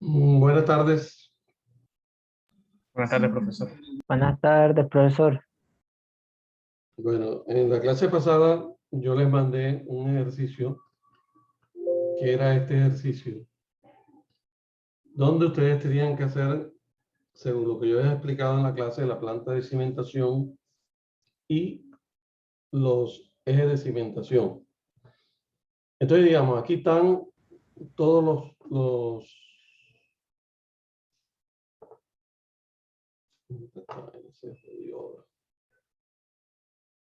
Buenas tardes. Buenas tardes, profesor. Buenas tardes, profesor. Bueno, en la clase pasada yo les mandé un ejercicio que era este ejercicio, donde ustedes tenían que hacer, según lo que yo les he explicado en la clase, la planta de cimentación y los ejes de cimentación. Entonces, digamos, aquí están todos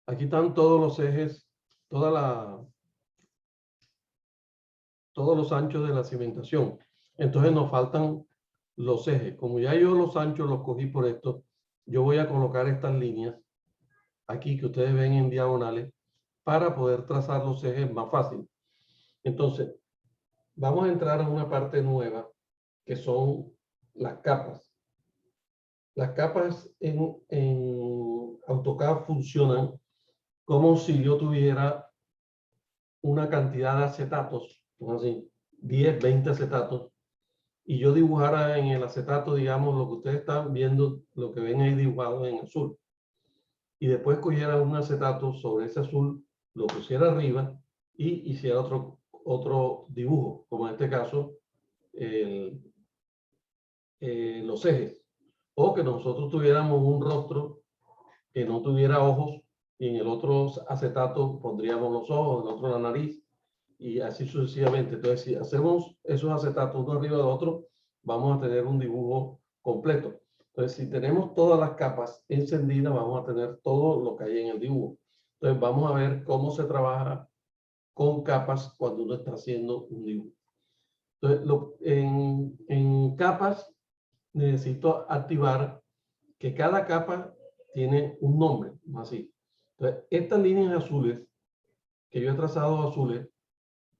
aquí están todos los ejes, todos los anchos de la cimentación. Entonces nos faltan los ejes. Como ya yo los anchos los cogí por esto, yo voy a colocar estas líneas aquí que ustedes ven en diagonales para poder trazar los ejes más fácil. Entonces, vamos a entrar a una parte nueva que son las capas. Las capas en AutoCAD funcionan como si yo tuviera una cantidad de acetatos, así, 10, 20 acetatos, y yo dibujara en el acetato, digamos, lo que ustedes están viendo, lo que ven ahí dibujado en azul. Y después cogiera un acetato sobre ese azul, lo pusiera arriba y hiciera otro dibujo, como en este caso, los ejes. O que nosotros tuviéramos un rostro que no tuviera ojos y en el otro acetato pondríamos los ojos, en el otro la nariz y así sucesivamente. Entonces, si hacemos esos acetatos uno arriba del otro, vamos a tener un dibujo completo. Entonces, si tenemos todas las capas encendidas, vamos a tener todo lo que hay en el dibujo. Entonces, vamos a ver cómo se trabaja con capas cuando uno está haciendo un dibujo. Entonces, en capas, necesito activar que cada capa tiene un nombre, así. Entonces, estas líneas azules, que yo he trazado azules,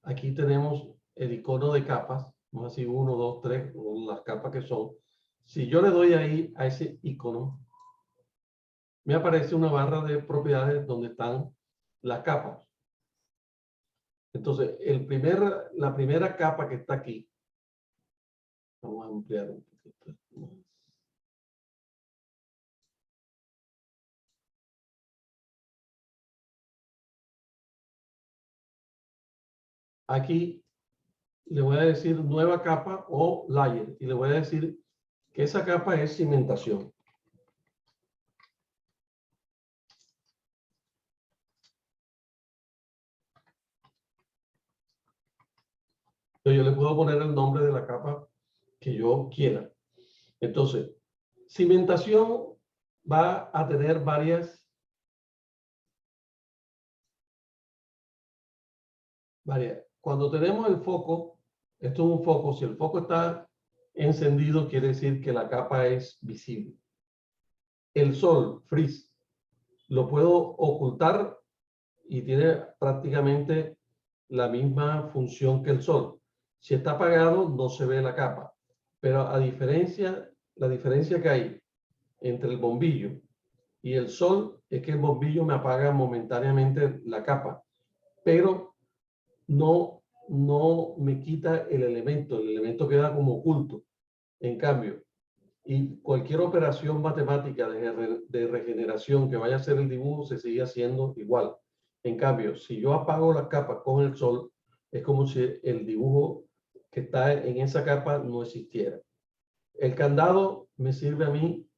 aquí tenemos el icono de capas, vamos así, 1, 2, 3, las capas que son. Si yo le doy ahí a ese icono, me aparece una barra de propiedades donde están las capas. Entonces, la primera capa que está aquí, vamos a ampliar un poquito más. Aquí le voy a decir nueva capa o layer y le voy a decir que esa capa es cimentación. Entonces, yo le puedo poner el nombre de la capa que yo quiera. Entonces, cimentación va a tener varias. Cuando tenemos el foco, esto es un foco, si el foco está encendido, quiere decir que la capa es visible. El sol, freeze, lo puedo ocultar y tiene prácticamente la misma función que el sol. Si está apagado, no se ve la capa. Pero la diferencia que hay entre el bombillo y el sol es que el bombillo me apaga momentáneamente la capa, pero no me quita el elemento queda como oculto. En cambio, y cualquier operación matemática de regeneración que vaya a hacer el dibujo se sigue haciendo igual. En cambio, si yo apago la capa con el sol, es como si el dibujo que está en esa capa no existiera. El candado me sirve a mí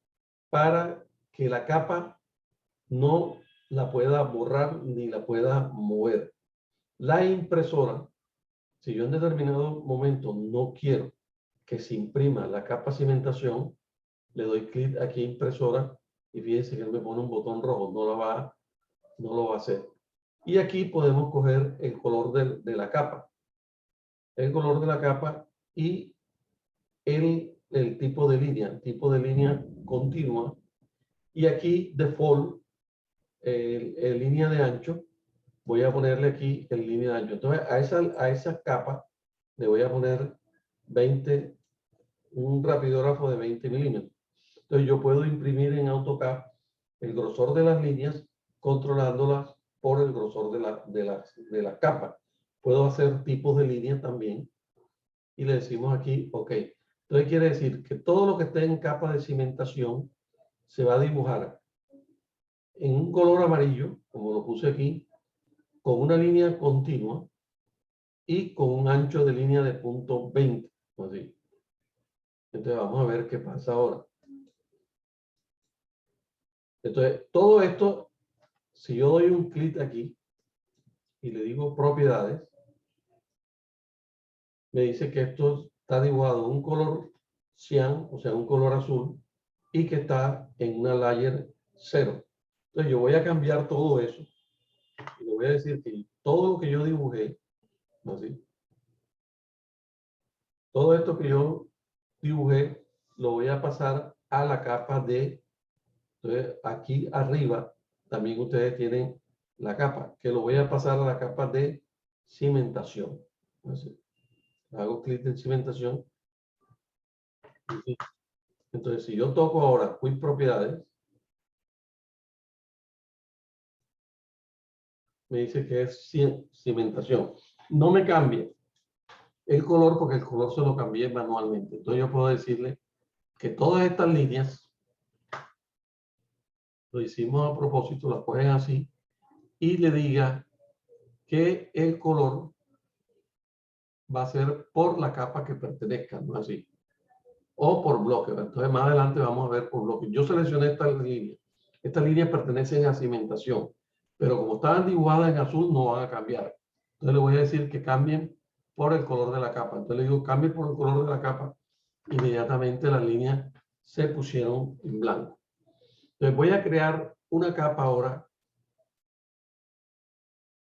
para que la capa no la pueda borrar ni la pueda mover. La impresora, si yo en determinado momento no quiero que se imprima la capa cimentación, le doy clic aquí impresora y fíjense que él me pone un botón rojo, no lo va a hacer. Y aquí podemos coger el color de la capa. El color de la capa y el tipo de línea continua. Y aquí default, línea de ancho, voy a ponerle aquí en línea de ancho. Entonces a esa capa le voy a poner un rapidógrafo de 20 milímetros. Entonces yo puedo imprimir en AutoCAD el grosor de las líneas controlándolas por el grosor de las capas. Puedo hacer tipos de líneas también y le decimos aquí, ok. Entonces quiere decir que todo lo que esté en capa de cimentación se va a dibujar en un color amarillo, como lo puse aquí, con una línea continua y con un ancho de línea de punto 20. Así. Entonces vamos a ver qué pasa ahora. Entonces todo esto, si yo doy un clic aquí y le digo propiedades, me dice que esto está dibujado en un color cian, o sea, un color azul, y que está en una layer 0. Entonces yo voy a cambiar todo eso. Y le voy a decir que todo lo que yo dibujé, así, todo esto que yo dibujé, lo voy a pasar a la capa de, entonces aquí arriba también ustedes tienen la capa, que lo voy a pasar a la capa de cimentación. Así. Hago clic en cimentación. Entonces, si yo toco ahora Quick Propiedades, me dice que es cimentación. No me cambie el color porque el color se lo cambié manualmente. Entonces yo puedo decirle que todas estas líneas, lo hicimos a propósito, las cogen así, y le diga que el color va a ser por la capa que pertenezca, ¿no? Así. O por bloque. Entonces más adelante vamos a ver por bloque. Yo seleccioné esta línea. Estas líneas pertenecen a cimentación, pero como estaban dibujadas en azul no van a cambiar. Entonces le voy a decir que cambien por el color de la capa. Entonces le digo cambie por el color de la capa. Inmediatamente las líneas se pusieron en blanco. Entonces voy a crear una capa ahora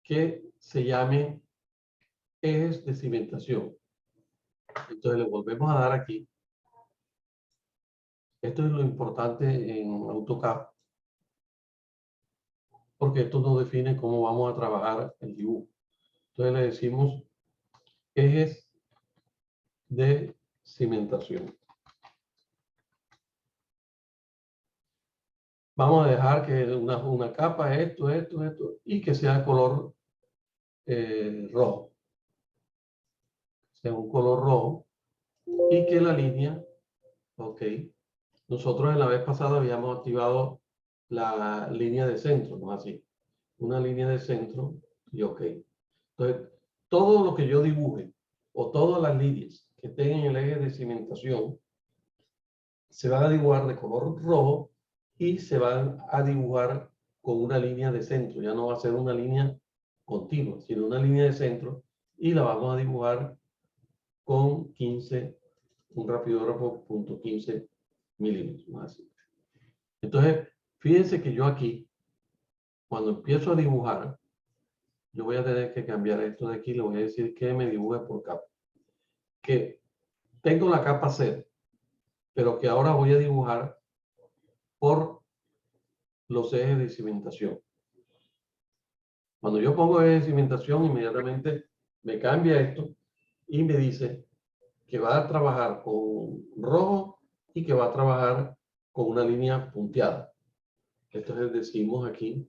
que se llame ejes de cimentación. Entonces le volvemos a dar aquí. Esto es lo importante en AutoCAD, porque esto nos define cómo vamos a trabajar el dibujo. Entonces le decimos ejes de cimentación. Vamos a dejar que una capa, esto, y que sea color rojo. Sea un color rojo y que la línea, ok. Nosotros en la vez pasada habíamos activado la línea de centro, ¿no? Así. Una línea de centro y ok. Entonces, todo lo que yo dibuje o todas las líneas que estén en el eje de cimentación se van a dibujar de color rojo y se van a dibujar con una línea de centro. Ya no va a ser una línea continua, sino una línea de centro y la vamos a dibujar con 15, un rapidógrafo .15 milímetros. Así. Entonces, fíjense que yo aquí, cuando empiezo a dibujar, yo voy a tener que cambiar esto de aquí. Le voy a decir que me dibuje por capa. Que tengo la capa 0, pero que ahora voy a dibujar por los ejes de cimentación. Cuando yo pongo ejes de cimentación, inmediatamente me cambia esto y me dice que va a trabajar con rojo y que va a trabajar con una línea punteada. Entonces decimos aquí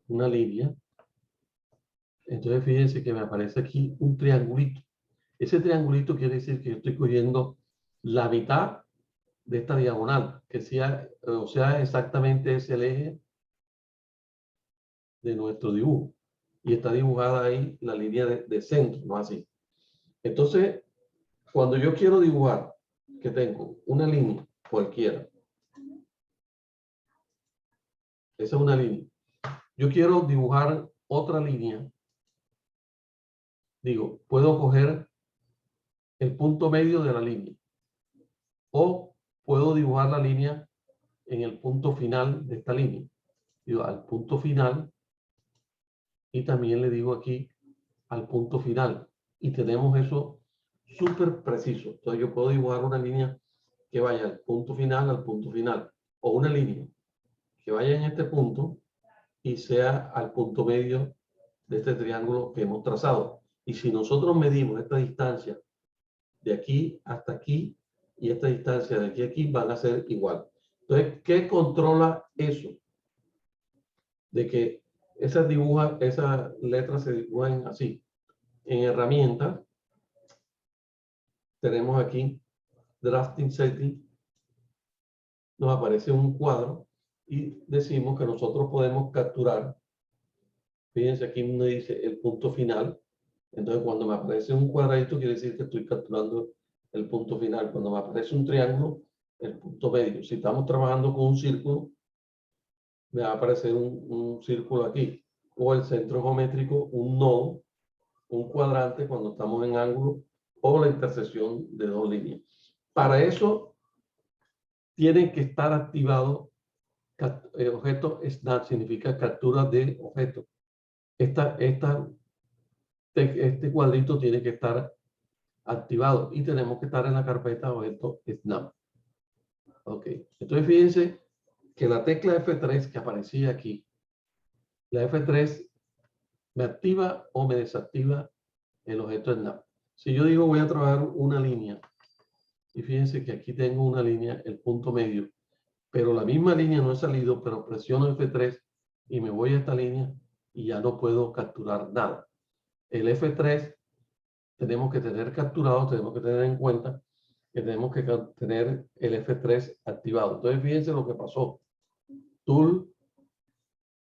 una línea. Entonces fíjense que me aparece aquí un triangulito. Ese triangulito quiere decir que yo estoy cogiendo la mitad de esta diagonal, que sea, o sea, exactamente es el eje de nuestro dibujo. Y está dibujada ahí la línea de centro, ¿no? Así. Entonces, cuando yo quiero dibujar, que tengo una línea cualquiera, esa es una línea. Yo quiero dibujar otra línea, digo, puedo coger el punto medio de la línea o puedo dibujar la línea en el punto final de esta línea. Digo, al punto final y también le digo aquí al punto final y tenemos eso súper preciso. Entonces yo puedo dibujar una línea que vaya al punto final o una línea que vaya en este punto y sea al punto medio de este triángulo que hemos trazado. Y si nosotros medimos esta distancia de aquí hasta aquí y esta distancia de aquí a aquí van a ser igual. Entonces, ¿qué controla eso? De que esas letras se dibujan así. En herramientas, tenemos aquí drafting setting, nos aparece un cuadro y decimos que nosotros podemos capturar. Fíjense, aquí me dice el punto final. Entonces, cuando me aparece un cuadradito, quiere decir que estoy capturando el punto final. Cuando me aparece un triángulo, el punto medio. Si estamos trabajando con un círculo, me va a aparecer un círculo aquí. O el centro geométrico, un nodo, un cuadrante cuando estamos en ángulo, o la intersección de dos líneas. Para eso, tienen que estar activados el objeto snap, significa captura de objeto. Este cuadrito tiene que estar activado y tenemos que estar en la carpeta objeto snap. Ok, entonces fíjense que la tecla F3 que aparecía aquí, la F3 me activa o me desactiva el objeto snap. Si yo digo voy a trabajar una línea, y fíjense que aquí tengo una línea, el punto medio, pero la misma línea no he salido, pero presiono F3 y me voy a esta línea y ya no puedo capturar nada. El F3 tenemos que tener capturado, tenemos que tener en cuenta que tenemos que tener el F3 activado. Entonces fíjense lo que pasó. Tool,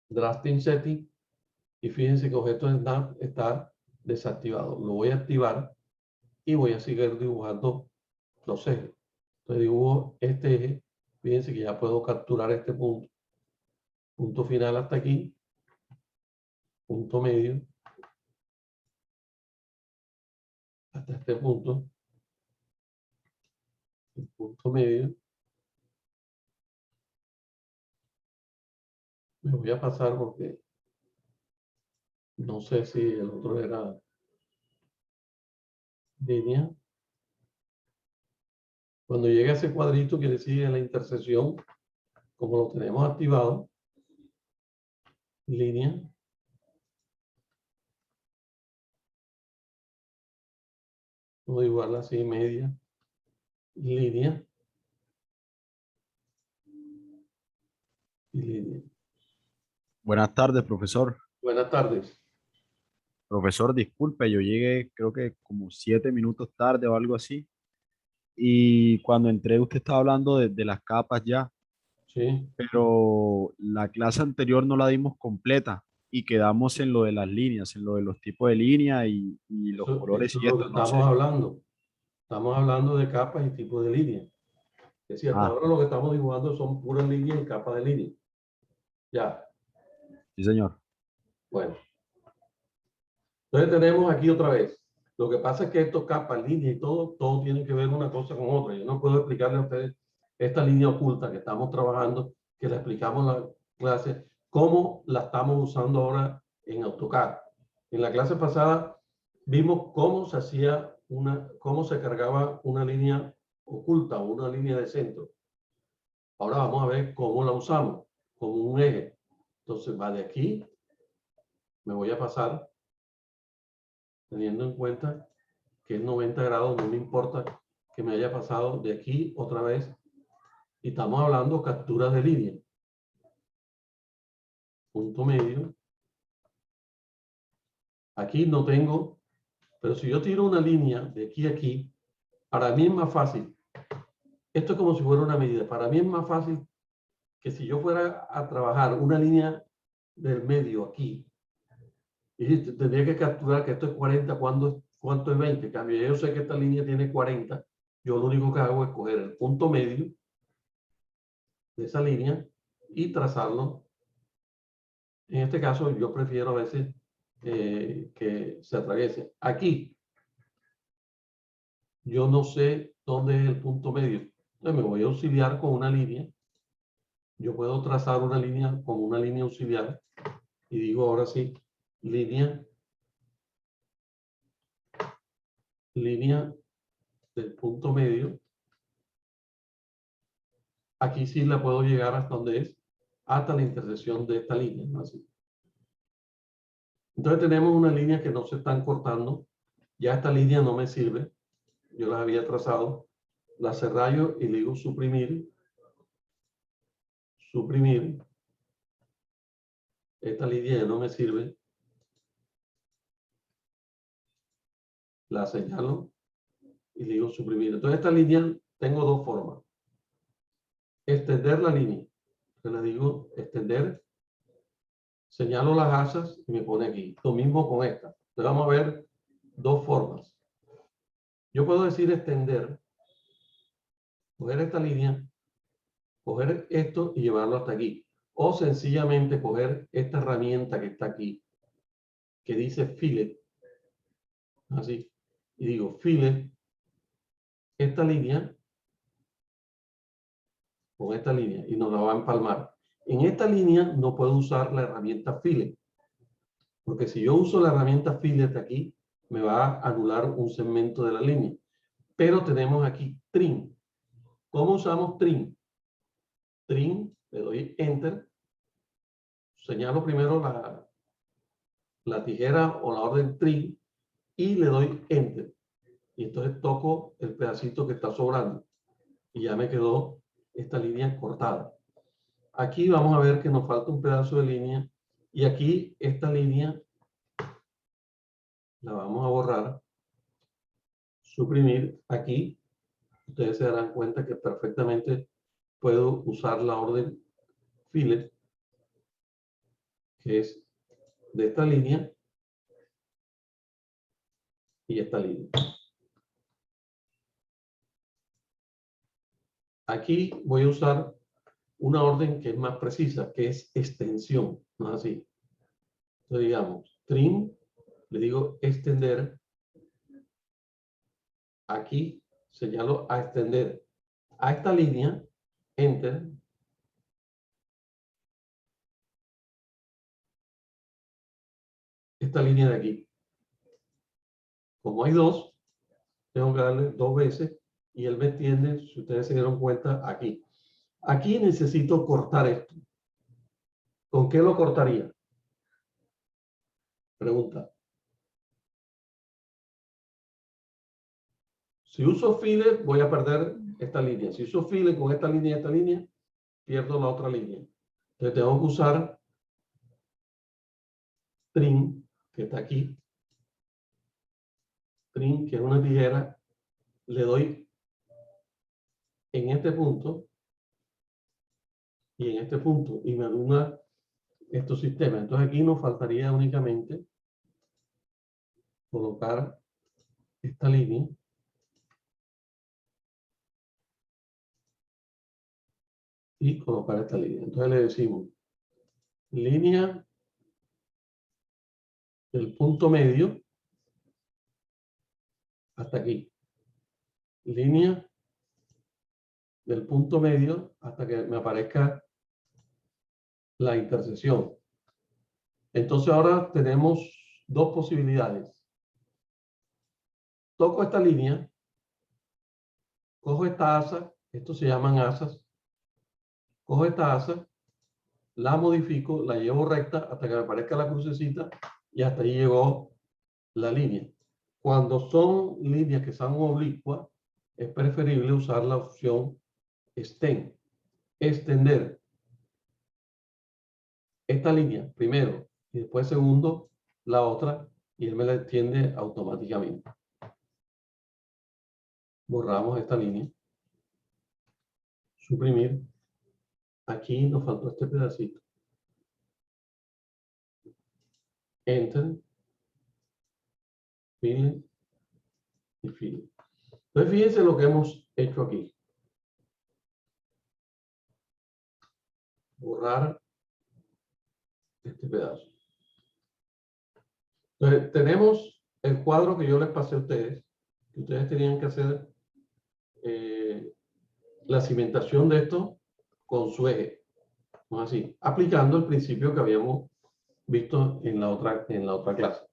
Drafting Setting, y fíjense que objeto snap está desactivado. Lo voy a activar y voy a seguir dibujando los ejes. Entonces dibujo este eje. Fíjense que ya puedo capturar este punto. Punto final hasta aquí. Punto medio. Hasta este punto. El punto medio. Me voy a pasar porque no sé si el otro era línea. Cuando llega a ese cuadrito que decide la intersección, como lo tenemos activado, línea. Voy a igual así, media, línea. Y línea. Buenas tardes, profesor. Buenas tardes. Profesor, disculpe, yo llegué creo que como 7 minutos tarde o algo así. Y cuando entré usted estaba hablando de las capas ya, Sí. pero la clase anterior no la dimos completa y quedamos en lo de las líneas, en lo de los tipos de línea y los colores Eso es y lo que esto, no estamos sé. hablando. Estamos hablando de capas y tipos de línea. Es decir, hasta Ah, ahora lo que estamos dibujando son puras líneas y capas de línea. Ya, sí, señor. bueno. Entonces tenemos aquí otra vez. Lo que pasa es que estos capas, líneas y todo tiene que ver una cosa con otra. Yo no puedo explicarle a ustedes esta línea oculta que estamos trabajando, que la explicamos en la clase, cómo la estamos usando ahora en AutoCAD. En la clase pasada vimos cómo se hacía cómo se cargaba una línea oculta o una línea de centro. Ahora vamos a ver cómo la usamos como un eje. Entonces va de aquí, me voy a pasar teniendo en cuenta que es 90 grados, no me importa que me haya pasado de aquí otra vez. Y estamos hablando capturas de línea. Punto medio. Aquí no tengo, pero si yo tiro una línea de aquí a aquí, para mí es más fácil. Esto es como si fuera una medida. Para mí es más fácil que si yo fuera a trabajar una línea del medio aquí, y tendría que capturar que esto es 40, ¿cuánto es 20? En cambio, yo sé que esta línea tiene 40. Yo lo único que hago es coger el punto medio de esa línea y trazarlo. En este caso, yo prefiero a veces que se atraviese. Aquí, yo no sé dónde es el punto medio. Entonces me voy a auxiliar con una línea. Yo puedo trazar una línea con una línea auxiliar. Y digo ahora sí, línea del punto medio. Aquí sí la puedo llegar hasta donde es, hasta la intersección de esta línea, ¿no? Así. Entonces tenemos una línea que no se están cortando. Ya esta línea no me sirve. Yo las había trazado. La cerrayo y le digo suprimir. Suprimir. Esta línea ya no me sirve. La señalo. y le digo suprimir. Entonces esta línea tengo dos formas. Extender la línea. Entonces le digo extender, señalo las asas y me pone aquí. Lo mismo con esta. Entonces vamos a ver dos formas. Yo puedo decir extender, coger esta línea, coger esto y llevarlo hasta aquí. O sencillamente coger esta herramienta que está aquí, que dice fillet, así, y digo fillet, esta línea, con esta línea, y nos la va a empalmar. En esta línea no puedo usar la herramienta fillet, porque si yo uso la herramienta fillet aquí, me va a anular un segmento de la línea. Pero tenemos aquí trim. ¿Cómo usamos trim? Trim, le doy enter, señalo primero la tijera o la orden trim y le doy enter. Y entonces toco el pedacito que está sobrando y ya me quedó esta línea cortada. Aquí vamos a ver que nos falta un pedazo de línea y aquí esta línea la vamos a borrar, suprimir. Aquí ustedes se darán cuenta que perfectamente puedo usar la orden fillet, que es de esta línea y esta línea. Aquí voy a usar una orden que es más precisa, que es extensión, no es así. Entonces digamos, trim, le digo extender, aquí señalo a extender a esta línea, enter, esta línea de aquí. Como hay dos, tengo que darle dos veces y él me extiende, si ustedes se dieron cuenta, aquí. Aquí necesito cortar esto. ¿Con qué lo cortaría? Pregunta. Si uso fillet, voy a perder esta línea. Si uso fillet con esta línea y esta línea, pierdo la otra línea. Entonces tengo que usar trim, que está aquí. Trim, que es una tijera. Le doy en este punto y en este punto y me anula estos sistemas. Entonces aquí nos faltaría únicamente colocar esta línea y colocar esta línea. Entonces le decimos línea del punto medio hasta aquí. Línea del punto medio hasta que me aparezca la intersección. Entonces ahora tenemos dos posibilidades. Toco esta línea, cojo esta asa, estos se llaman asas, cojo esta asa, la modifico, la llevo recta hasta que me aparezca la crucecita y hasta ahí llegó la línea. Cuando son líneas que son oblicuas, es preferible usar la opción extend, extender esta línea primero y después segundo la otra y él me la extiende automáticamente. Borramos esta línea, suprimir. Aquí nos faltó este pedacito. Enter, fillet y fillet. Entonces fíjense lo que hemos hecho aquí. Borrar este pedazo. Entonces tenemos el cuadro que yo les pasé a ustedes, que ustedes tenían que hacer la cimentación de esto con su eje, ¿no? Así, aplicando el principio que habíamos visto en la otra clase.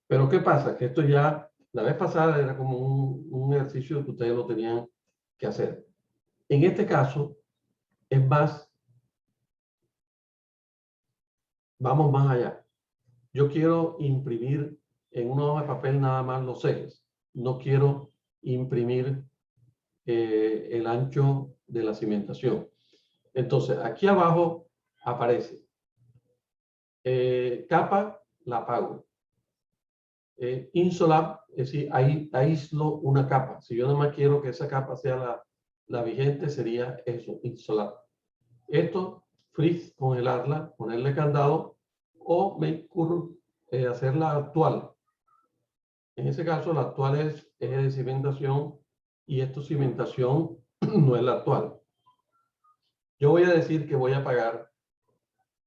Pero ¿qué pasa? Que esto ya, la vez pasada era como un ejercicio que ustedes lo tenían que hacer. En este caso, es más, vamos más allá. Yo quiero imprimir en una hoja de papel nada más los ejes. No quiero imprimir el ancho de la cimentación. Entonces, aquí abajo aparece capa, la apago. Insolab, es decir, ahí aíslo una capa. Si yo nada más quiero que esa capa sea la vigente, sería eso, Insolab. Esto, freeze, congelarla, ponerle candado o make curl, hacerla actual. En ese caso, la actual es eje de cimentación y esto cimentación no es la actual. Yo voy a decir que voy a apagar.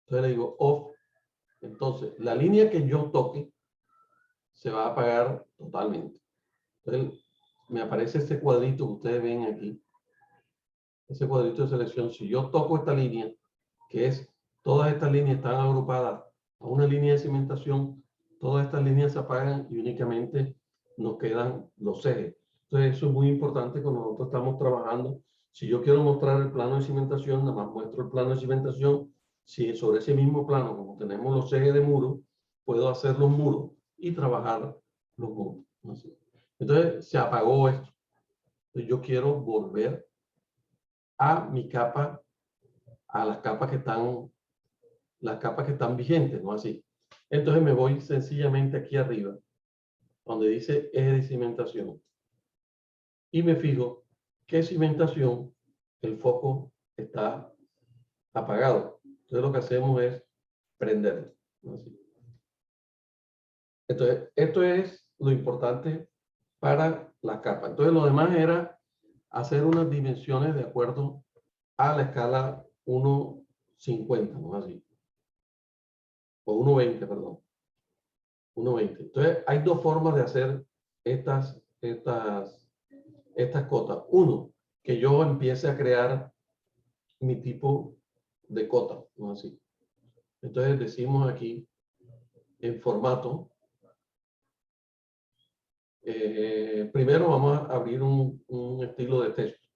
Entonces le digo off. Entonces, la línea que yo toque se va a apagar totalmente. Entonces, me aparece este cuadrito que ustedes ven aquí. Ese cuadrito de selección. Si yo toco esta línea, que es, todas estas líneas están agrupadas a una línea de cimentación, todas estas líneas se apagan y únicamente nos quedan los ejes. Entonces, eso es muy importante cuando nosotros estamos trabajando. Si yo quiero mostrar el plano de cimentación, nada más muestro el plano de cimentación. Si sobre ese mismo plano, como tenemos los ejes de muro, puedo hacer los muros y trabajar los muros. Así. Entonces, se apagó esto. Entonces, yo quiero volver a mi capa, a las capas que están vigentes, ¿no? Así. Entonces me voy sencillamente aquí arriba, donde dice eje de cimentación. Y me fijo que cimentación, el foco está apagado. Entonces lo que hacemos es prenderlo, ¿no? Así. Entonces, esto es lo importante para la capa. Entonces lo demás era hacer unas dimensiones de acuerdo a la escala 1.50, ¿no? Así. O 1.20, perdón. 1.20. Entonces, hay dos formas de hacer estas cotas. Uno, que yo empiece a crear mi tipo de cota, ¿no? Así. Entonces, decimos aquí, en formato, primero vamos a abrir un estilo de texto.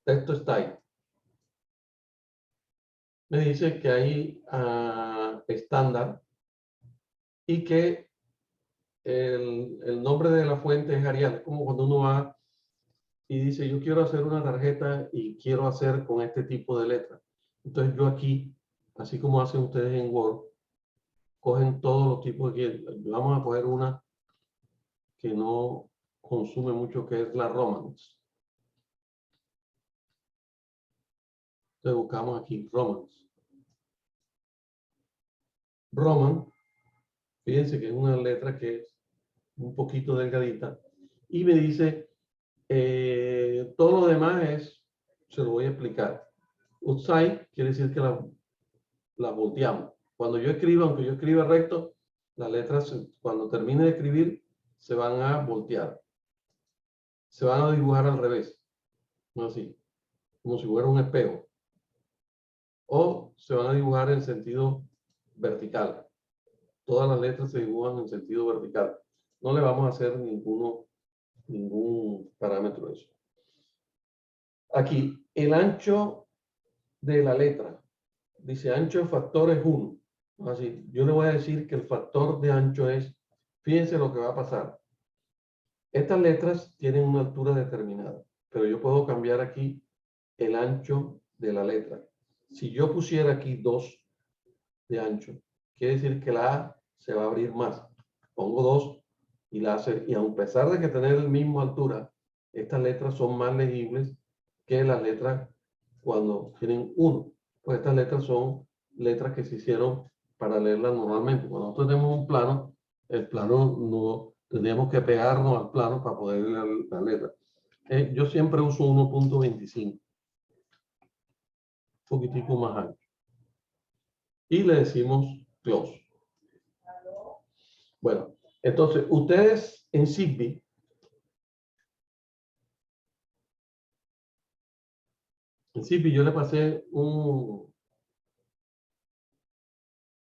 Texto style. Me dice que hay estándar y que el nombre de la fuente es Arial. Es como cuando uno va y dice, yo quiero hacer una tarjeta y quiero hacer con este tipo de letra. Entonces yo aquí, así como hacen ustedes en Word, cogen todos los tipos de... Vamos a coger una que no consume mucho, que es la Romance. Entonces buscamos aquí Romance. Roman, fíjense que es una letra que es un poquito delgadita. Y me dice, todo lo demás es, se lo voy a explicar. Outside quiere decir que la volteamos. Cuando yo escribo, aunque yo escriba recto, las letras, cuando termine de escribir, se van a voltear. Se van a dibujar al revés. No así, como si fuera un espejo. O se van a dibujar en sentido vertical. Todas las letras se dibujan en sentido vertical. No le vamos a hacer ningún parámetro de eso. Aquí, el ancho de la letra. Dice ancho de factor es 1. Así, yo le voy a decir que el factor de ancho es, fíjense lo que va a pasar. Estas letras tienen una altura determinada, pero yo puedo cambiar aquí el ancho de la letra. Si yo pusiera aquí 2 de ancho, quiere decir que la A se va a abrir más. Pongo 2 y la A y a pesar de que tener la misma altura, estas letras son más legibles que las letras cuando tienen 1. Pues estas letras son letras que se hicieron para leerlas normalmente. Cuando nosotros tenemos un plano, el plano no tendríamos que pegarnos al plano para poder leer la letra. Yo siempre uso 1.25, un poquitico más ancho. Y le decimos close. Bueno, entonces ustedes en Zigbee yo le pasé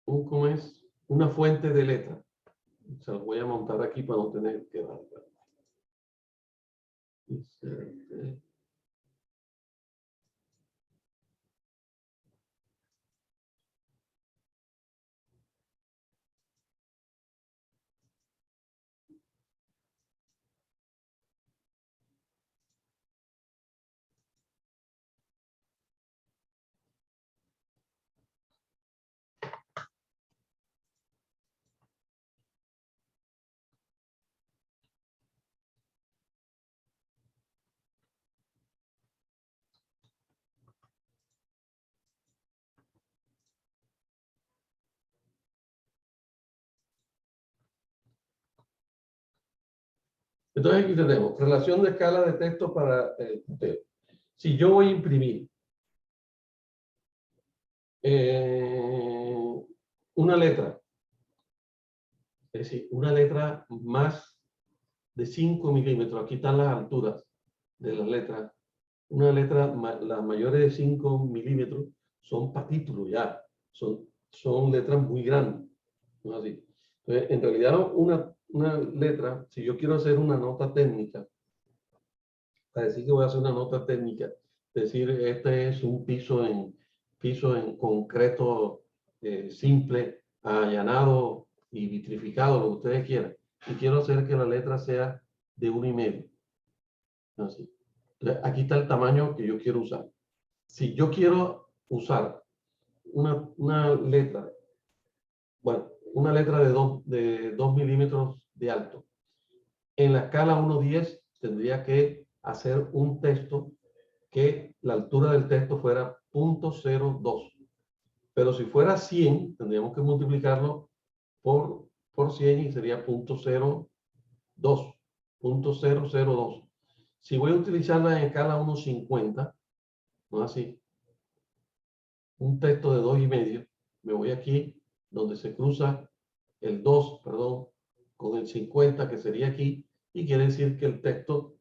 ¿cómo es? Una fuente de letra. Se los voy a montar aquí para no tener que dar. Entonces aquí tenemos relación de escala de texto para el punteo. Si yo voy a imprimir una letra, es decir, una letra más de 5 milímetros, aquí están las alturas de las letras, una letra, las mayores de 5 milímetros son para título ya, son letras muy grandes, ¿no? Así. Entonces, en realidad una letra, si yo quiero hacer una nota técnica, para decir que voy a hacer una nota técnica, decir, este es un piso en concreto simple, allanado y vitrificado, lo que ustedes quieran. Y quiero hacer que la letra sea de 1,5. Así. Entonces, aquí está el tamaño que yo quiero usar. Si yo quiero usar una letra, bueno, una letra de 2 milímetros de alto, en la escala 1:10 tendría que hacer un texto que la altura del texto fuera 0.02. Pero si fuera 100, tendríamos que multiplicarlo por 100 y sería 0.02. 0.002. Si voy a utilizarla en escala 1:50, no así, un texto de 2,5, me voy aquí donde se cruza el 2, perdón, con el 50, que sería aquí, y quiere decir que el texto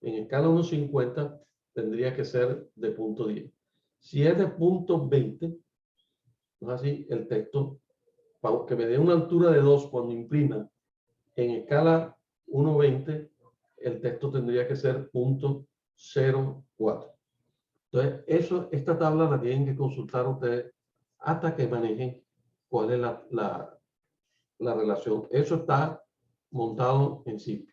en escala 1:50 tendría que ser de 0.10. Si es de 0.20, no así, el texto, para que me dé una altura de 2 cuando imprima en escala 1:20, el texto tendría que ser 0.04. Entonces, esta tabla la tienen que consultar ustedes hasta que manejen cuál es la relación. Eso está montado en sí.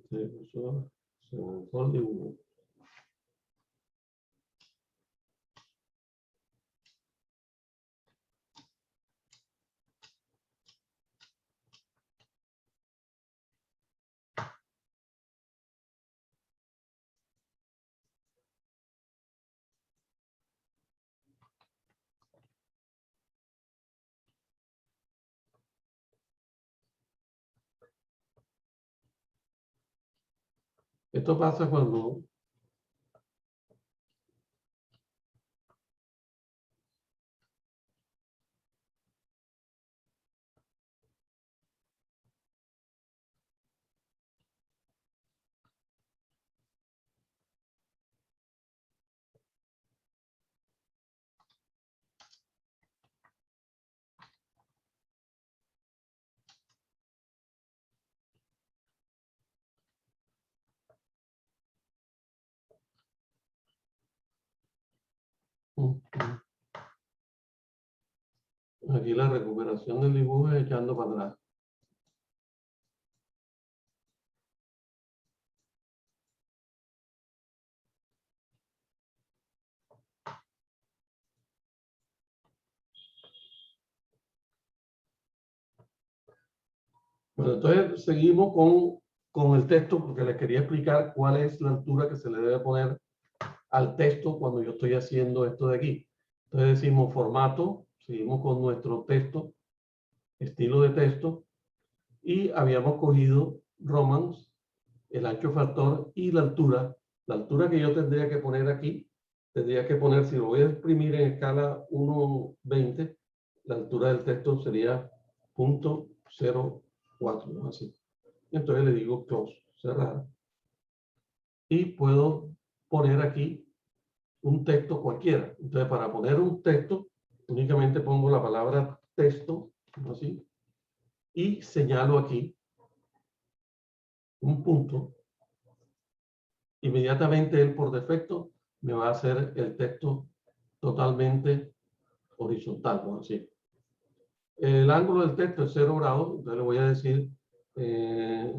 Eso se me de uno. Esto pasa cuando aquí la recuperación del dibujo es echando para atrás. Bueno, entonces seguimos con el texto porque les quería explicar cuál es la altura que se le debe poner al texto cuando yo estoy haciendo esto de aquí. Entonces decimos formato, seguimos con nuestro texto, estilo de texto, y habíamos cogido Romans, el ancho factor y la altura. La altura que yo tendría que poner aquí, tendría que poner, si lo voy a imprimir en escala 1:20, la altura del texto sería 0.04, ¿no? Así. Entonces le digo close, cerrar. Y puedo poner aquí un texto cualquiera. Entonces, para poner un texto, únicamente pongo la palabra texto, así, y señalo aquí un punto. Inmediatamente él por defecto me va a hacer el texto totalmente horizontal, ¿no? Así. El ángulo del texto es 0 grados, entonces le voy a decir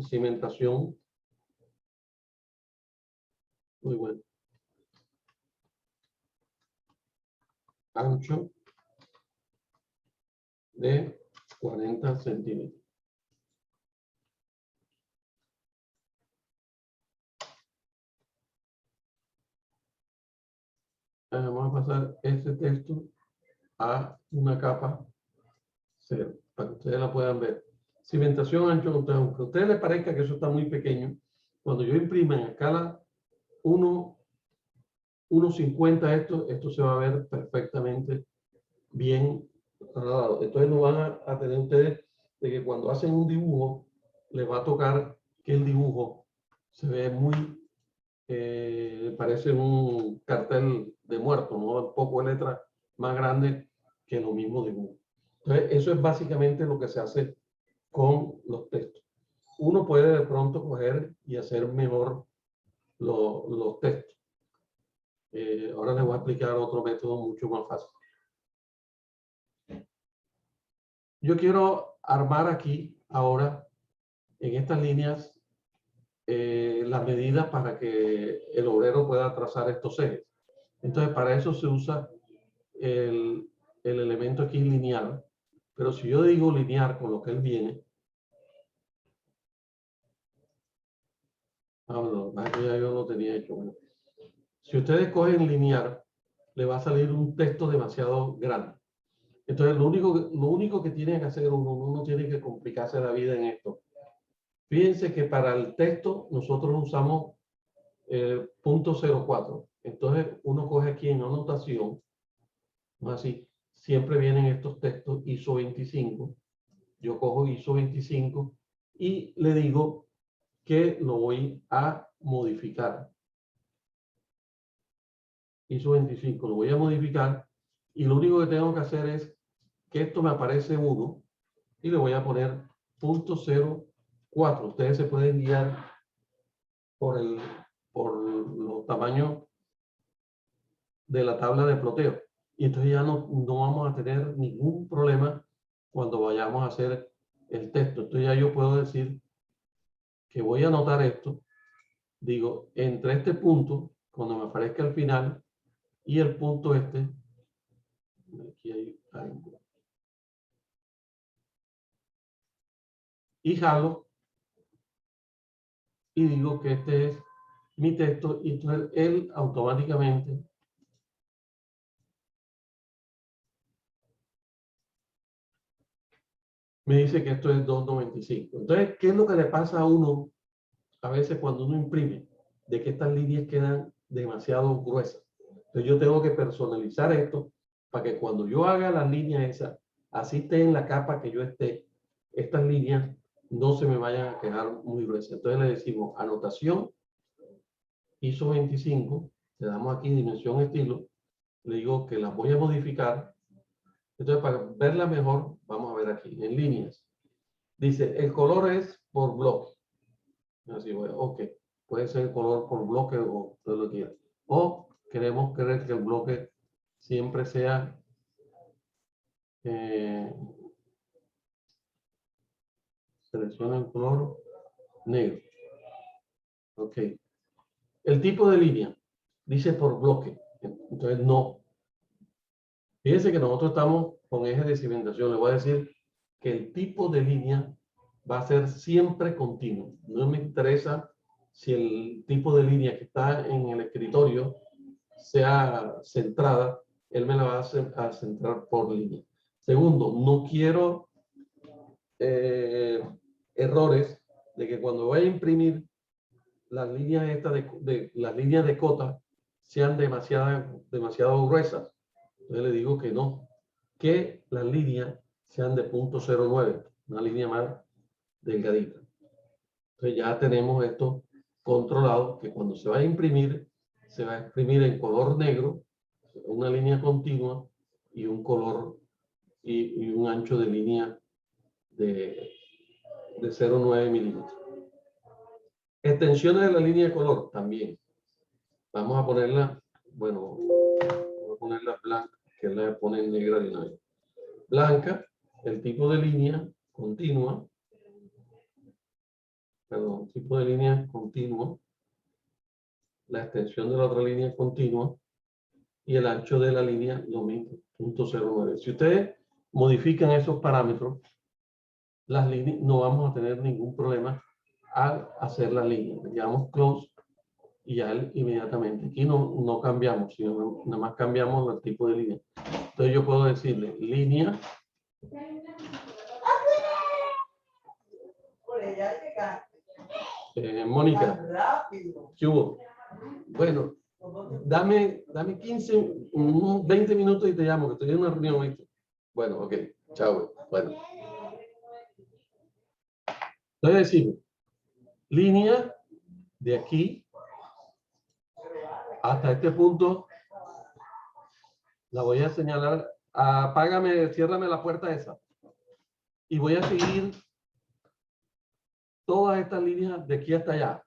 cimentación. Muy bueno. Ancho de 40 centímetros. Vamos a pasar este texto a una capa 0, para que ustedes la puedan ver. Cimentación ancho, aunque a ustedes les parezca que eso está muy pequeño, cuando yo imprima en escala 1.50 esto se va a ver perfectamente bien. Entonces no van a tener ustedes de que cuando hacen un dibujo les va a tocar que el dibujo se ve muy parece un cartel de muerto, ¿no? Un poco de letra más grande que lo mismo dibujo. Entonces eso es básicamente lo que se hace con los textos. Uno puede de pronto coger y hacer mejor los textos. Ahora les voy a explicar otro método mucho más fácil. Yo quiero armar aquí ahora en estas líneas las medidas para que el obrero pueda trazar estos ejes. Entonces para eso se usa el elemento aquí lineal. Pero si yo digo lineal con lo que él viene, no, ya yo lo tenía hecho. Bueno, si ustedes cogen lineal, le va a salir un texto demasiado grande. Entonces, lo único que tiene que hacer uno tiene que complicarse la vida en esto. Fíjense que para el texto nosotros usamos .04. Entonces, uno coge aquí en anotación, ¿no? Así, siempre vienen estos textos ISO 25. Yo cojo ISO 25 y le digo que lo voy a modificar. ISO 25 lo voy a modificar y lo único que tengo que hacer es que esto me aparece 1 y le voy a poner .04. Ustedes se pueden guiar por los tamaños de la tabla de ploteo y entonces ya no vamos a tener ningún problema cuando vayamos a hacer el texto. Entonces ya yo puedo decir que voy a anotar esto, digo, entre este punto, cuando me aparezca al final, y el punto este, aquí hay algo, y jalo, y digo que este es mi texto, y entonces él automáticamente me dice que esto es 2.95. Entonces, ¿qué es lo que le pasa a uno a veces cuando uno imprime? De que estas líneas quedan demasiado gruesas. Entonces yo tengo que personalizar esto para que cuando yo haga las líneas esas, así esté en la capa que yo esté, estas líneas no se me vayan a quedar muy gruesas. Entonces le decimos anotación, ISO 25, le damos aquí dimensión estilo, le digo que las voy a modificar. Entonces para verla mejor, vamos a ver aquí en líneas. Dice, el color es por bloque. Así voy, ok. Puede ser color por bloque o todo lo que quieras. O queremos querer que el bloque siempre sea selecciona el color negro. Ok. El tipo de línea dice por bloque. Entonces no. Fíjense que nosotros estamos con eje de cimentación. Le voy a decir que el tipo de línea va a ser siempre continuo. No me interesa si el tipo de línea que está en el escritorio sea centrada, él me la va a centrar por línea. Segundo, no quiero errores de que cuando voy a imprimir las líneas estas las líneas de cota sean demasiado gruesas. Entonces le digo que no, que las líneas sean de .09, una línea más delgadita. Entonces ya tenemos esto controlado, que cuando se va a imprimir, se va a imprimir en color negro, una línea continua y un color y un ancho de línea de 0,9 milímetros. Extensiones de la línea de color también. Vamos a ponerla, bueno, vamos a ponerla blanca, que la pone negra de una vez. Blanca, el tipo de línea continua, perdón, tipo de línea continua, la extensión de la otra línea continua y el ancho de la línea lo mismo, .09. Si ustedes modifican esos parámetros, las líneas, no vamos a tener ningún problema al hacer la línea. Le damos close y ya inmediatamente. Aquí no cambiamos, sino nada más cambiamos el tipo de línea. Entonces yo puedo decirle línea. Mónica, ¿qué hubo? Bueno, dame 15, 20 minutos y te llamo, que estoy en una reunión. ¿Viste? Bueno, ok, chao. Bueno. Entonces decimos, línea de aquí hasta este punto, la voy a señalar, apágame, ciérrame la puerta esa. Y voy a seguir todas estas líneas de aquí hasta allá.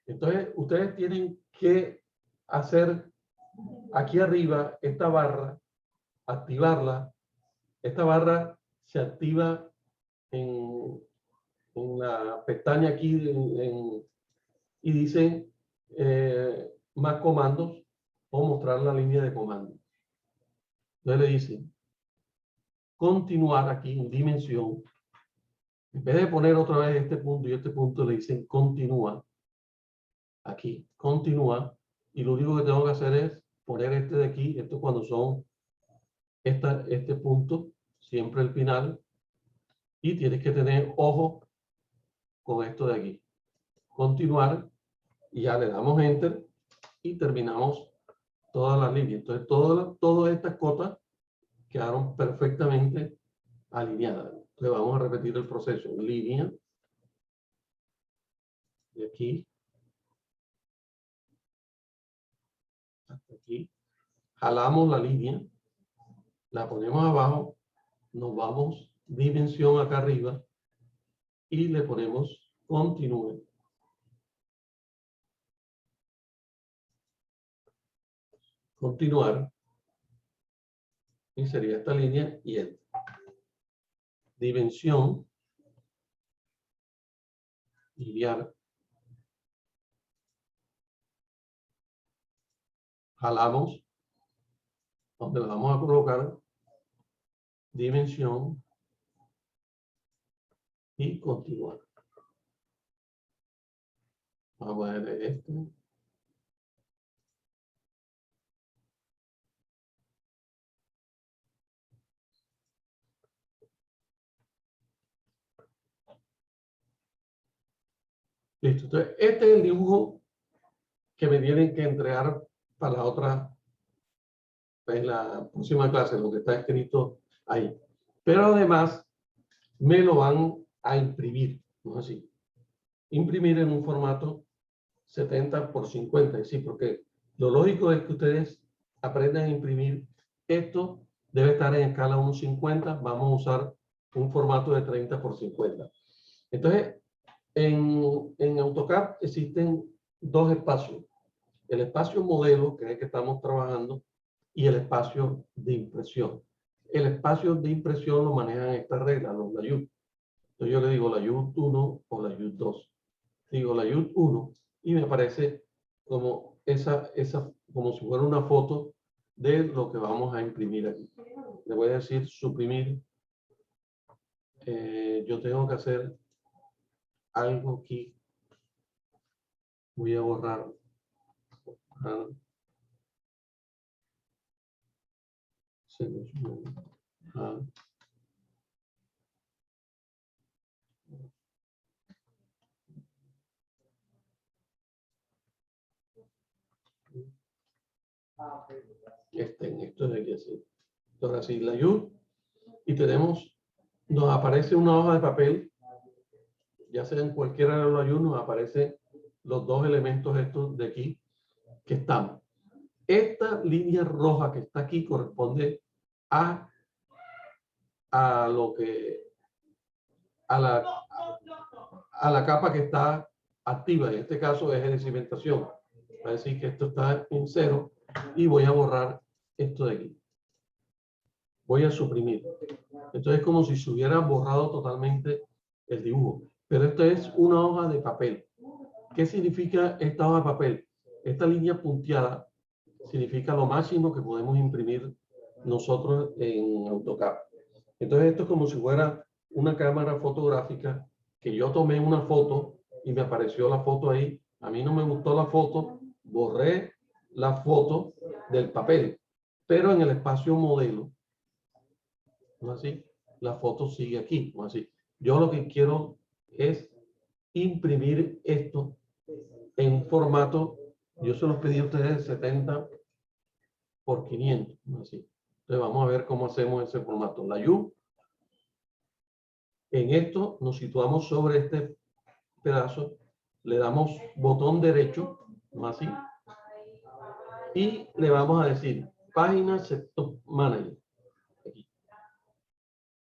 Entonces, ustedes tienen que hacer aquí arriba esta barra, activarla. Esta barra se activa en la pestaña aquí y dice más comandos o mostrar la línea de comandos. Entonces le dice continuar aquí en dimensión. En vez de poner otra vez este punto y este punto, le dicen continúa. Aquí, continúa. Y lo único que tengo que hacer es poner este de aquí. Esto cuando son este punto, siempre el final. Y tienes que tener ojo con esto de aquí. Continuar. Y ya le damos enter. Y terminamos todas las líneas. Entonces, todas estas cotas quedaron perfectamente alineadas. Entonces, vamos a repetir el proceso. Línea. De aquí. Hasta aquí. Jalamos la línea. La ponemos abajo. Nos vamos dimensión acá arriba. Y le ponemos continúe. Continuar. Y sería esta línea y enter. Dimensión. Lineal. Jalamos. Donde la vamos a colocar. Dimensión. Y continuar. Vamos a ver esto. Listo. Entonces, este es el dibujo que me tienen que entregar para la otra, en la próxima clase, lo que está escrito ahí. Pero además, me lo van a imprimir, ¿no es así? Imprimir en un formato 70 por 50, sí, porque lo lógico es que ustedes aprendan a imprimir. Esto debe estar en escala 1.50, vamos a usar un formato de 30 por 50. Entonces, en AutoCAD existen dos espacios. El espacio modelo, que es el que estamos trabajando, y el espacio de impresión. El espacio de impresión lo manejan estas reglas, los layouts. Entonces yo le digo layout 1 o layout 2. Digo layout 1 y me aparece como como si fuera una foto de lo que vamos a imprimir aquí. Le voy a decir suprimir. Yo tengo que hacer algo aquí. Voy a borrar. Esto de aquí así. Ahora sí, la layout y nos aparece una hoja de papel, ya sea en cualquiera de los layouts, nos aparecen los dos elementos estos de aquí que estamos. Esta línea roja que está aquí corresponde a la capa que está activa, en este caso es de cimentación. Va a decir que esto está en 0 y voy a borrar esto de aquí. Voy a suprimir. Entonces es como si se hubiera borrado totalmente el dibujo. Pero esto es una hoja de papel. ¿Qué significa esta hoja de papel? Esta línea punteada significa lo máximo que podemos imprimir nosotros en AutoCAD. Entonces esto es como si fuera una cámara fotográfica que yo tomé una foto y me apareció la foto ahí. A mí no me gustó la foto, borré la foto del papel, pero en el espacio modelo, ¿no así? La foto sigue aquí, ¿no así? Yo lo que quiero es imprimir esto en un formato, yo se los pedí a ustedes 70 por 500, ¿no así? Entonces vamos a ver cómo hacemos ese formato. La U, en esto nos situamos sobre este pedazo, le damos botón derecho, ¿no así? Y le vamos a decir página Setup Manager. Aquí.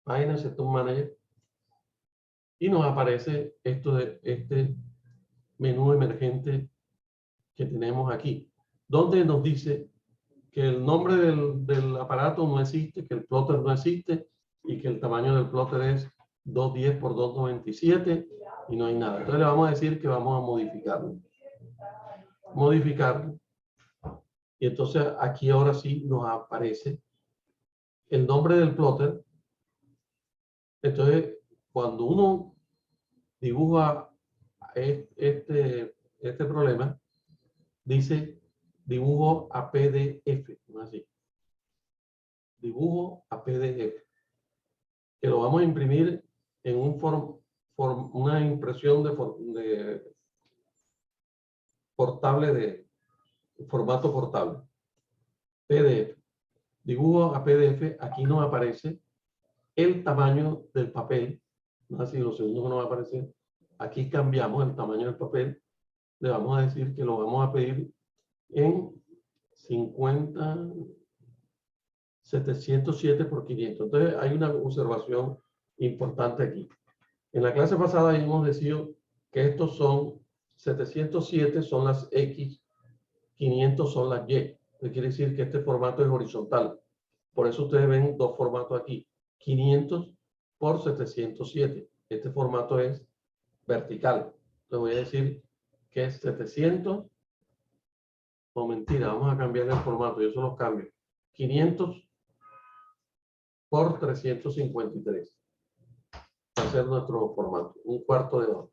Página Setup Manager. Y nos aparece esto de este menú emergente que tenemos aquí, donde nos dice que el nombre del aparato no existe, que el plotter no existe y que el tamaño del plotter es 210 por 297 y no hay nada. Entonces le vamos a decir que vamos a modificarlo. Modificarlo. Y entonces aquí ahora sí nos aparece el nombre del plotter. Entonces, cuando uno dibuja este problema, dice dibujo a PDF, ¿no? Así. Dibujo a PDF. Que lo vamos a imprimir en una impresión de portable, de formato portable. PDF. Dibujo a PDF. Aquí nos aparece el tamaño del papel. ¿No? Así, lo segundo que nos va a aparecer. Aquí cambiamos el tamaño del papel. Le vamos a decir que lo vamos a pedir en 707 por 500. Entonces hay una observación importante aquí. En la clase pasada hemos decidido que estos son 707 son las X, 500 son las Y. Eso quiere decir que este formato es horizontal. Por eso ustedes ven dos formatos aquí. 500 por 707. Este formato es vertical. Le voy a decir que es 700. O mentira, vamos a cambiar el formato. Yo se los cambio. 500 por 353. Va a ser nuestro formato. Un cuarto de hora.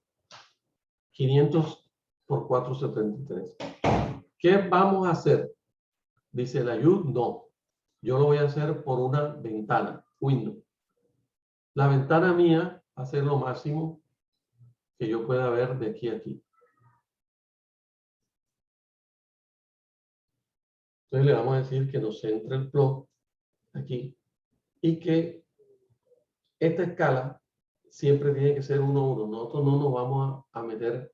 500 por 473. ¿Qué vamos a hacer? Dice la ayuda. No. Yo lo voy a hacer por una ventana. Windows. La ventana mía va a ser lo máximo que yo pueda ver de aquí a aquí. Entonces le vamos a decir que nos centre el plot aquí y que esta escala siempre tiene que ser 1 a 1. Nosotros no nos vamos a meter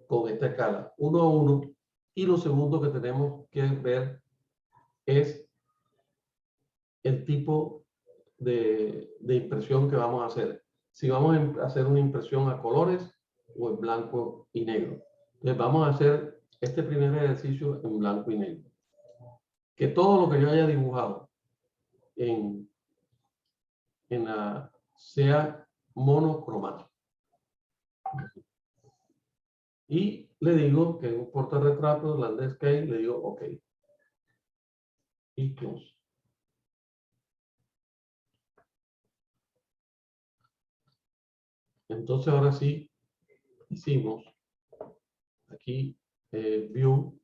con esta escala 1 a 1. Y lo segundo que tenemos que ver es el tipo de impresión que vamos a hacer. Si vamos a hacer una impresión a colores o en blanco y negro. Entonces vamos a hacer este primer ejercicio en blanco y negro. Que todo lo que yo haya dibujado sea monocromático. Y le digo que un portarretrato, landscape, le digo OK. Y close. Entonces ahora sí hicimos aquí view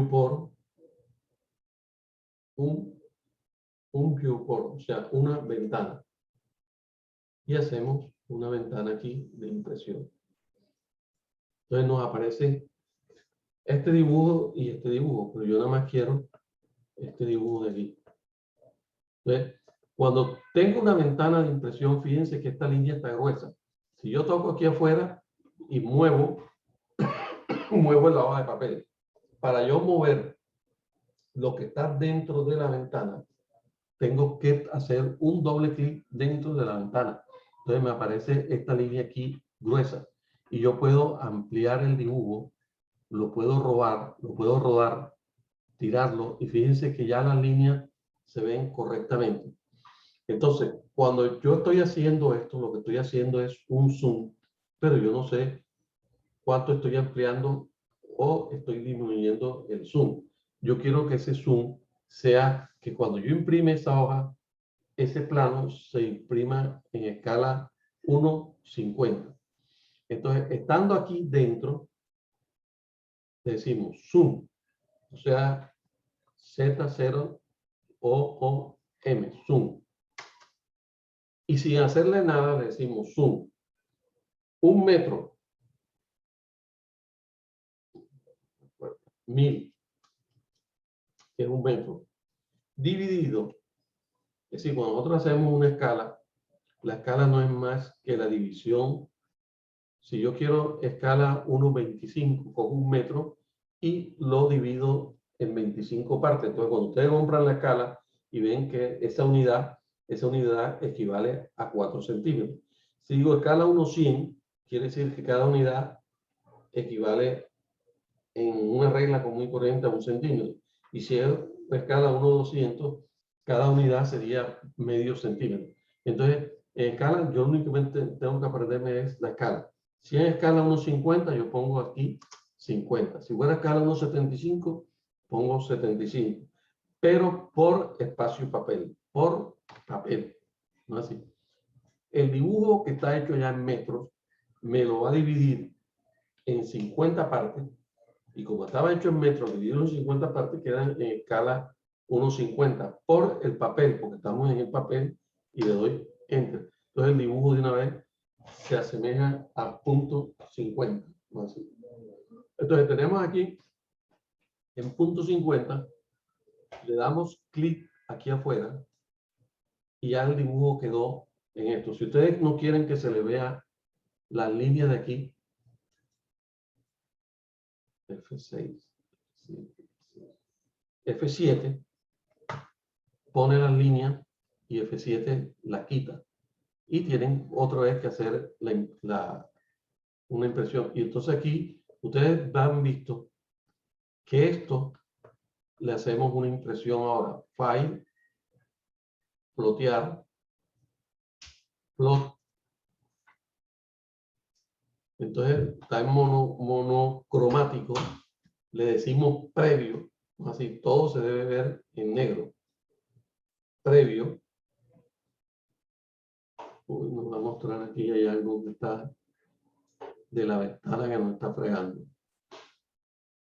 por un viewport, o sea, una ventana. Y hacemos una ventana aquí de impresión. Entonces nos aparece este dibujo y este dibujo, pero yo nada más quiero este dibujo de aquí. Entonces, cuando tengo una ventana de impresión, fíjense que esta línea está gruesa. Si yo toco aquí afuera y muevo la hoja de papel, para yo mover lo que está dentro de la ventana, tengo que hacer un doble clic dentro de la ventana. Entonces me aparece esta línea aquí gruesa y yo puedo ampliar el dibujo, lo puedo rodar, tirarlo y fíjense que ya las líneas se ven correctamente. Entonces, cuando yo estoy haciendo esto, lo que estoy haciendo es un zoom, pero yo no sé cuánto estoy ampliando o estoy disminuyendo el zoom. Yo quiero que ese zoom sea que cuando yo imprime esa hoja, ese plano se imprima en escala 1:50. Entonces, estando aquí dentro, decimos zoom, o sea, Z0OOM, zoom. Y sin hacerle nada, le decimos zoom. 1 metro. 1000, que es 1 metro. Dividido. Es decir, cuando nosotros hacemos una escala, la escala no es más que la división. Si yo quiero escala 1:25, cojo 1 metro y lo divido en 25 partes. Entonces, cuando ustedes compran la escala y ven que esa unidad equivale a 4 centímetros. Si digo escala 1:100, quiere decir que cada unidad equivale en una regla común y corriente a 1 centímetro. Y si es escala 1:200, cada unidad sería medio centímetro. Entonces, en escala, yo únicamente tengo que aprenderme es la escala. Si es escala 1:50, yo pongo aquí 50. Si fuera escala 1:75, pongo 75. Pero por espacio y papel. Por papel. No así. El dibujo que está hecho ya en metros, me lo va a dividir en 50 partes. Y como estaba hecho en metros, dividido en 50 partes, quedan en escala 1:50 por el papel, porque estamos en el papel y le doy enter. Entonces el dibujo de una vez se asemeja a .50. ¿No? Así. Entonces tenemos aquí en .50, le damos clic aquí afuera y ya el dibujo quedó en esto. Si ustedes no quieren que se le vea las líneas de aquí, F6, F7, pone las líneas y F7 la quita. Y tienen otra vez que hacer una impresión. Y entonces aquí ustedes han visto que esto le hacemos una impresión ahora. File, plotear, plot. Entonces está en monocromático. Le decimos previo. Así, todo se debe ver en negro. Previo. Uy, nos va a mostrar aquí, hay algo que está de la ventana que nos está fregando.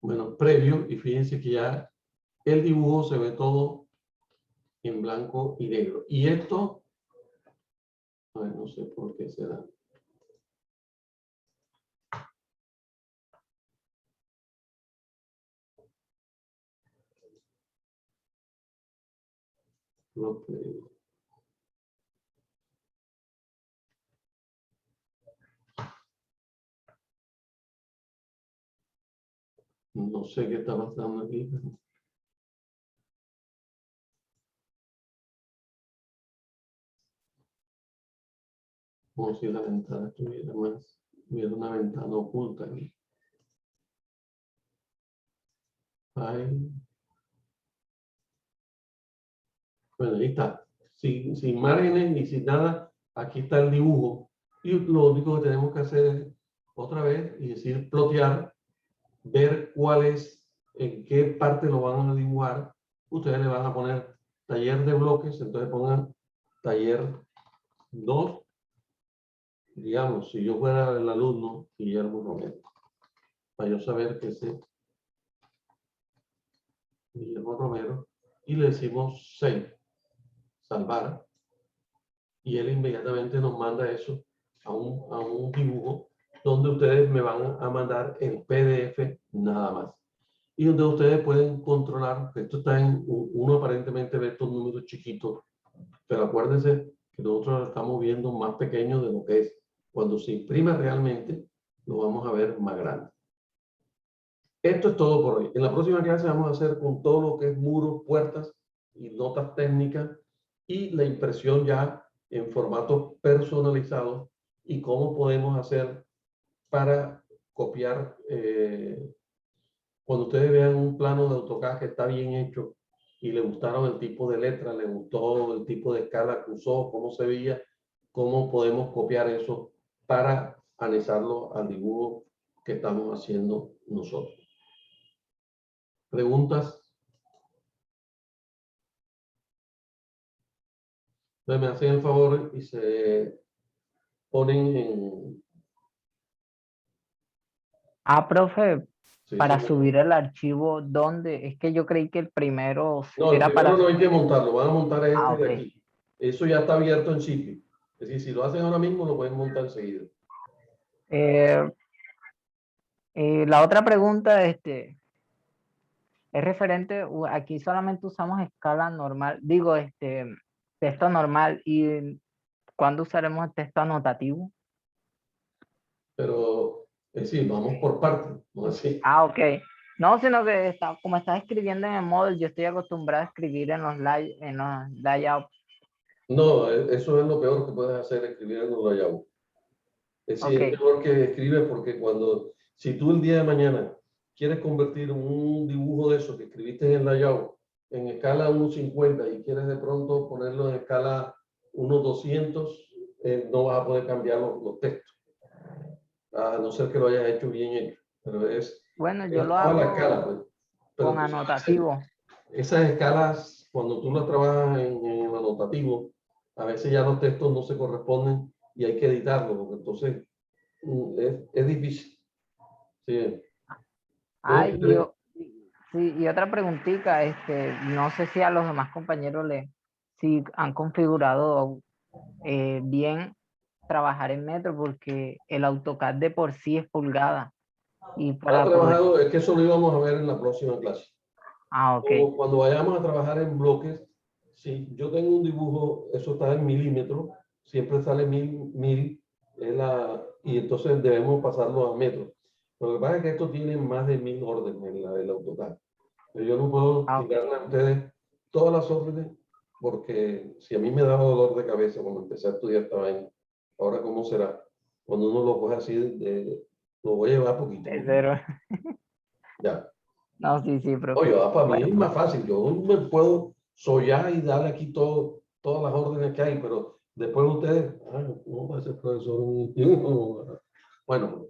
Bueno, previo, y fíjense que ya el dibujo se ve todo en blanco y negro. Y esto, no sé por qué será. No sé qué está pasando aquí. Como si la ventana estuviera más, hubiera una ventana oculta aquí. Ahí. Bueno, ahí está. Sin márgenes ni sin nada, aquí está el dibujo. Y lo único que tenemos que hacer es otra vez y decir plotear, ver cuál es, en qué parte lo van a dibujar. Ustedes le van a poner taller de bloques, entonces pongan taller 2. Digamos, si yo fuera el alumno Guillermo Romero, para yo saber que ese Guillermo Romero, y le decimos save, salvar, y él inmediatamente nos manda eso a un dibujo donde ustedes me van a mandar el PDF nada más. Y donde ustedes pueden controlar, que esto está en, uno aparentemente ve estos números chiquitos, pero acuérdense que nosotros lo estamos viendo más pequeño de lo que es. Cuando se imprima realmente, lo vamos a ver más grande. Esto es todo por hoy. En la próxima clase vamos a hacer con todo lo que es muros, puertas y notas técnicas y la impresión ya en formatos personalizados y cómo podemos hacer para copiar. Cuando ustedes vean un plano de AutoCAD que está bien hecho y le gustaron el tipo de letra, le gustó el tipo de escala que usó, cómo se veía, cómo podemos copiar eso para anexarlo al dibujo que estamos haciendo nosotros. ¿Preguntas? Entonces me hacen el favor y se ponen en... Ah, profe, sí, para sí. subir el archivo, ¿dónde? Es que yo creí que el primero No, el era para primero no hay que subir. montarlo, van a montar Ah, este de ok. aquí. Eso ya está abierto en Chipy. Es decir, si lo hacen ahora mismo, lo pueden montar enseguida. Eh, la otra pregunta, es referente, aquí solamente usamos escala normal, digo, texto normal, y ¿cuándo usaremos el texto anotativo? Pero, es decir, vamos por partes, no así. Ah, ok. No, sino que como estás escribiendo en el Moodle, yo estoy acostumbrado a escribir en los layouts. No, eso es lo peor que puedes hacer, escribir en un layout. Es decir, es Ok, mejor que escribes porque si tú el día de mañana quieres convertir un dibujo de eso que escribiste en el layout en escala 1.50 y quieres de pronto ponerlo en escala 1.200, no vas a poder cambiar los textos, a no ser que lo hayas hecho bien hecho. Pero bueno, yo es lo toda la escala, hago pues. Pero con tú sabes, anotativo. esas escalas, cuando tú las trabajas en el anotativo, a veces ya los textos no se corresponden y hay que editarlos, porque entonces es difícil. Sí. Ay, Entonces, sí, y otra preguntita, no sé si a los demás compañeros si han configurado bien trabajar en Metro, porque el AutoCAD de por sí es pulgada. Y ha para poder, trabajado, es que eso lo íbamos a ver en la próxima clase. ah, ok, Cuando vayamos a trabajar en bloques, si yo tengo un dibujo, eso está en milímetros, siempre sale mil, y entonces debemos pasarlo a metros. Lo que pasa es que esto tiene más de 1000 órdenes en el AutoCAD. Pero yo no puedo ah, ok. tirarle a ustedes todas las órdenes, porque si a mí me daba dolor de cabeza cuando empecé a estudiar esta vaina, ahora cómo será. Cuando uno lo coge así, lo voy a llevar poquito, De ¿no? cero. Ya. No, sí, sí, Oye, profe. para mí Bueno, es más fácil. Yo me puedo sollar y darle aquí todas las órdenes que hay, pero después ustedes, no va a ser profesor. Bueno,